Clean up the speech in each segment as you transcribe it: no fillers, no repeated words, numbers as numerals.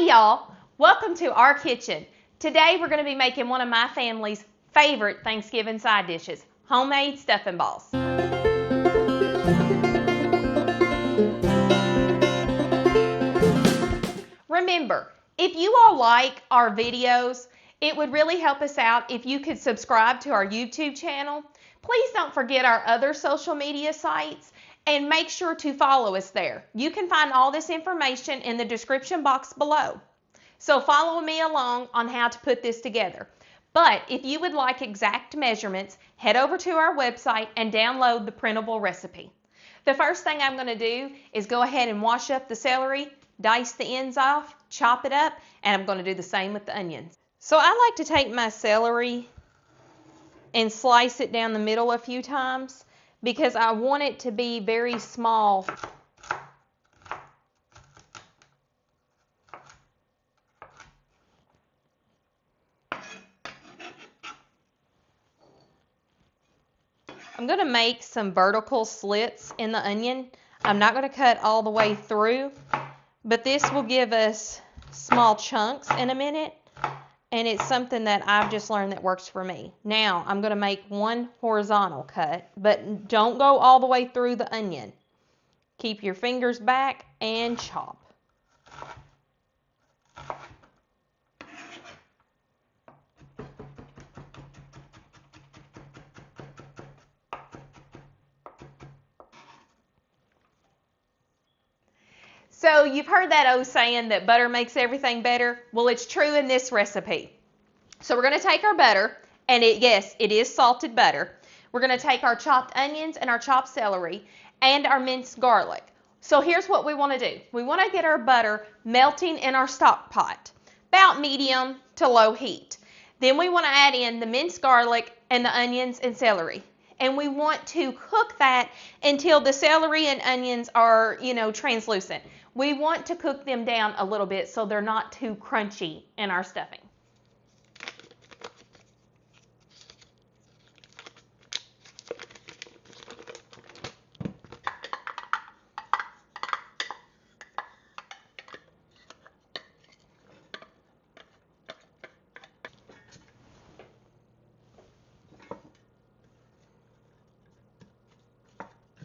Hey y'all, welcome to our kitchen. Today we're going to be making one of my family's favorite Thanksgiving side dishes, homemade stuffing balls. Remember, if you all like our videos, it would really help us out if you could subscribe to our YouTube channel. Please don't forget our other social media sites and make sure to follow us there. You can find all this information in the description box below. So follow me along on how to put this together. But if you would like exact measurements, head over to our website and download the printable recipe. The first thing I'm going to do is go ahead and wash up the celery, dice the ends off, chop it up, and I'm going to do the same with the onions. So I like to take my celery and slice it down the middle a few times because I want it to be very small. I'm going to make some vertical slits in the onion. I'm not going to cut all the way through, but this will give us small chunks in a minute, and it's something that I've just learned that works for me. Now, I'm going to make one horizontal cut, but don't go all the way through the onion. Keep your fingers back and chop. So you've heard that old saying that butter makes everything better? Well, it's true in this recipe. So we're going to take our butter, and yes, it is salted butter. We're going to take our chopped onions and our chopped celery and our minced garlic. So here's what we want to do. We want to get our butter melting in our stock pot, about medium to low heat. Then we want to add in the minced garlic and the onions and celery. And we want to cook that until the celery and onions are, translucent. We want to cook them down a little bit so they're not too crunchy in our stuffing.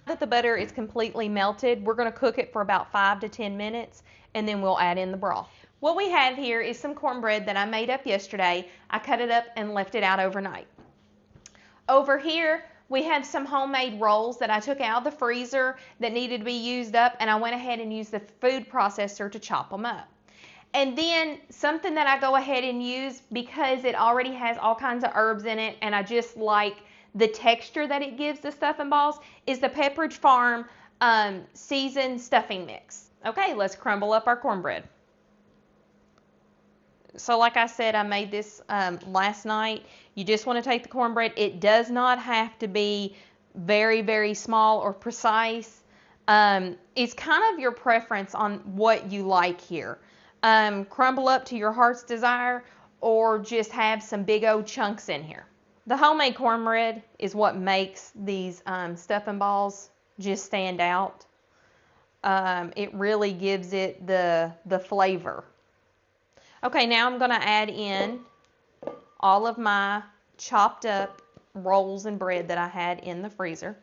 That the butter is completely melted, we're going to cook it for about 5 to 10 minutes, and then we'll add in the broth. What we have here is some cornbread that I made up yesterday. I cut it up and left it out overnight. Over here, we have some homemade rolls that I took out of the freezer that needed to be used up, and I went ahead and used the food processor to chop them up. And then something that I go ahead and use because it already has all kinds of herbs in it, and I just like the texture that it gives the stuffing balls, is the Pepperidge Farm seasoned stuffing mix. Okay, let's crumble up our cornbread. So like I said, I made this last night. You just want to take the cornbread. It does not have to be very, very small or precise. It's kind of your preference on what you like here. Crumble up to your heart's desire, or just have some big old chunks in here. The homemade cornbread is what makes these stuffing balls just stand out. It really gives it the flavor. Okay, now I'm going to add in all of my chopped up rolls and bread that I had in the freezer.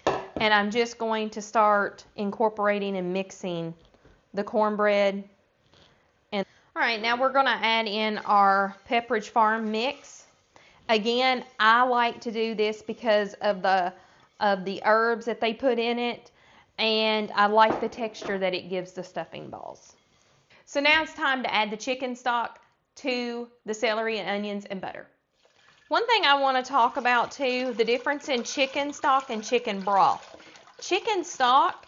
And I'm just going to start incorporating and mixing the cornbread. All right, now we're going to add in our Pepperidge Farm mix. Again, I like to do this because of the herbs that they put in it, and I like the texture that it gives the stuffing balls. So now it's time to add the chicken stock to the celery and onions and butter. One thing I want to talk about too, the difference in chicken stock and chicken broth. Chicken stock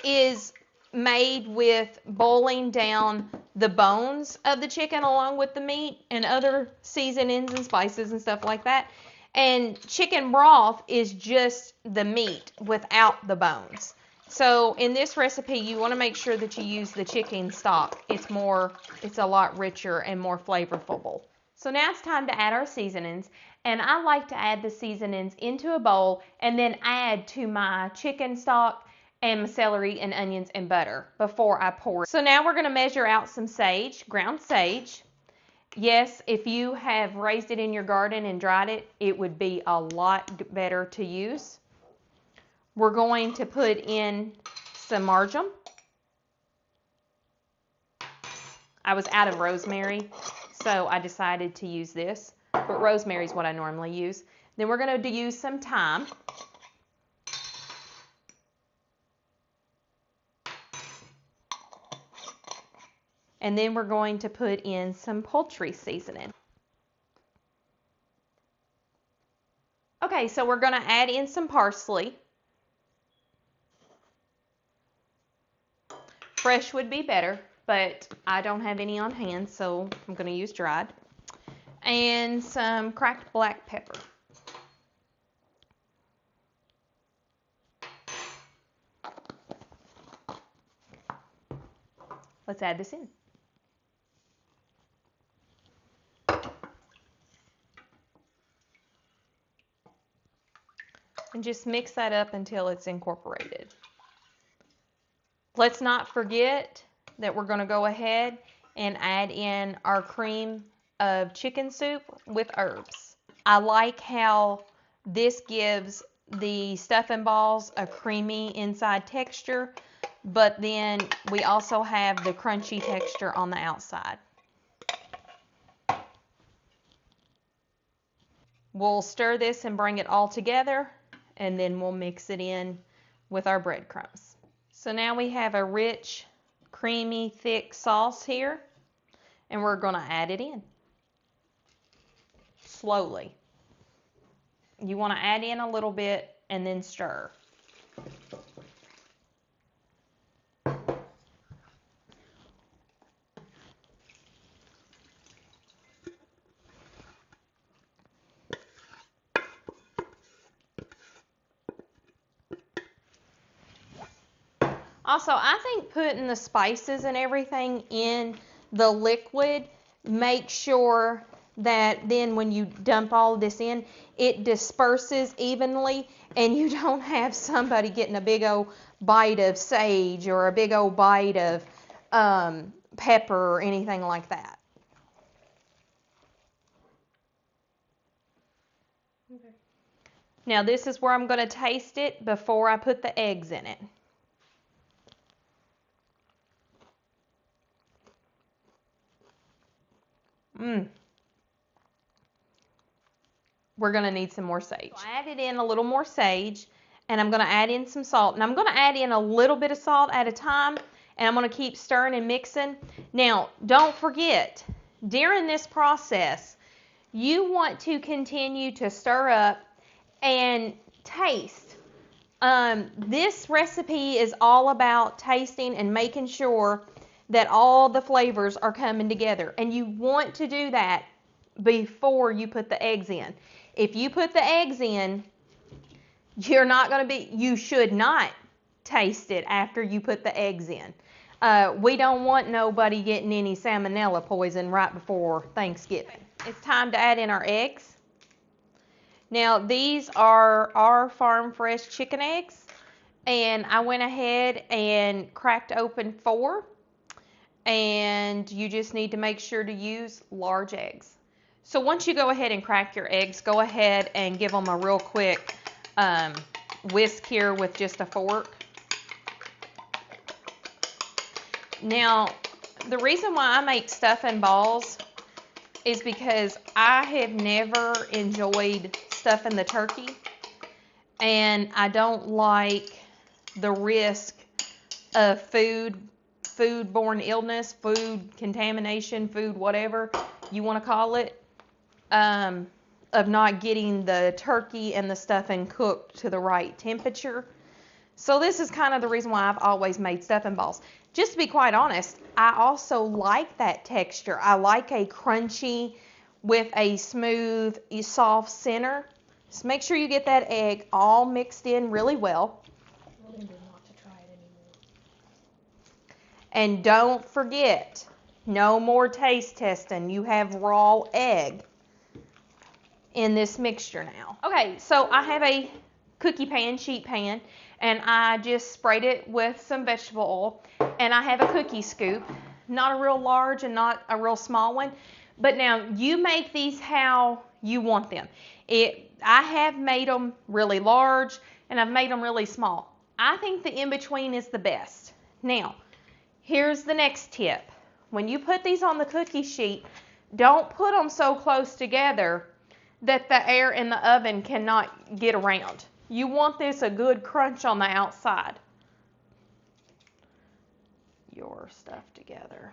is made with boiling down the bones of the chicken along with the meat and other seasonings and spices and stuff like that. And chicken broth is just the meat without the bones. So in this recipe, you want to make sure that you use the chicken stock. It's a lot richer and more flavorful. So now it's time to add our seasonings, and I like to add the seasonings into a bowl and then add to my chicken stock and my celery and onions and butter before I pour it. So now we're going to measure out some sage, ground sage. Yes, if you have raised it in your garden and dried it, it would be a lot better to use. We're going to put in some marjoram. I was out of rosemary, so I decided to use this, but rosemary is what I normally use. Then we're going to use some thyme. And then we're going to put in some poultry seasoning. Okay, so we're going to add in some parsley. Fresh would be better, but I don't have any on hand, so I'm going to use dried. And some cracked black pepper. Let's add this in. And just mix that up until it's incorporated. Let's not forget that we're going to go ahead and add in our cream of chicken soup with herbs. I like how this gives the stuffing balls a creamy inside texture, but then we also have the crunchy texture on the outside. We'll stir this and bring it all together, and then we'll mix it in with our breadcrumbs. So now we have a rich, creamy, thick sauce here, and we're going to add it in slowly. You want to add in a little bit and then stir. Also, I think putting the spices and everything in the liquid, make sure that then when you dump all of this in, it disperses evenly and you don't have somebody getting a big old bite of sage or a big old bite of pepper or anything like that. Okay. Now this is where I'm going to taste it before I put the eggs in it. We're going to need some more sage. So I added in a little more sage, and I'm going to add in some salt. And I'm going to add in a little bit of salt at a time, and I'm going to keep stirring and mixing. Now, don't forget, during this process, you want to continue to stir up and taste. This recipe is all about tasting and making sure that all the flavors are coming together. And you want to do that before you put the eggs in. If you put the eggs in, you should not taste it after you put the eggs in. We don't want nobody getting any salmonella poison right before Thanksgiving. It's time to add in our eggs. Now these are our farm fresh chicken eggs, and I went ahead and cracked open 4, and you just need to make sure to use large eggs. So once you go ahead and crack your eggs, go ahead and give them a real quick whisk here with just a fork. Now, the reason why I make stuffing balls is because I have never enjoyed stuffing the turkey, and I don't like the risk of foodborne illness, food contamination, food whatever you want to call it, of not getting the turkey and the stuffing cooked to the right temperature. So this is kind of the reason why I've always made stuffing balls. Just to be quite honest, I also like that texture. I like a crunchy with a smooth, soft center. So make sure you get that egg all mixed in really well. And don't forget, no more taste testing. You have raw egg in this mixture now. Okay, so I have a cookie pan, sheet pan, and I just sprayed it with some vegetable oil. And I have a cookie scoop, not a real large and not a real small one. But now you make these how you want them. I have made them really large and I've made them really small. I think the in-between is the best. Now, here's the next tip. When you put these on the cookie sheet, don't put them so close together that the air in the oven cannot get around. You want this a good crunch on the outside. Your stuff together.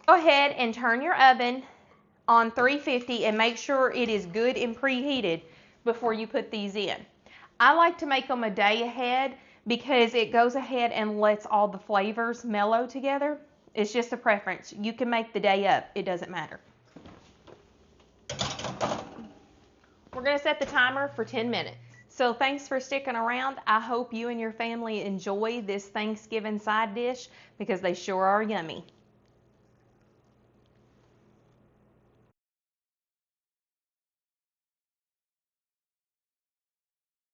Go ahead and turn your oven on 350 and make sure it is good and preheated before you put these in. I like to make them a day ahead because it goes ahead and lets all the flavors mellow together. It's just a preference. You can make the day up. It doesn't matter. We're going to set the timer for 10 minutes. So thanks for sticking around. I hope you and your family enjoy this Thanksgiving side dish because they sure are yummy.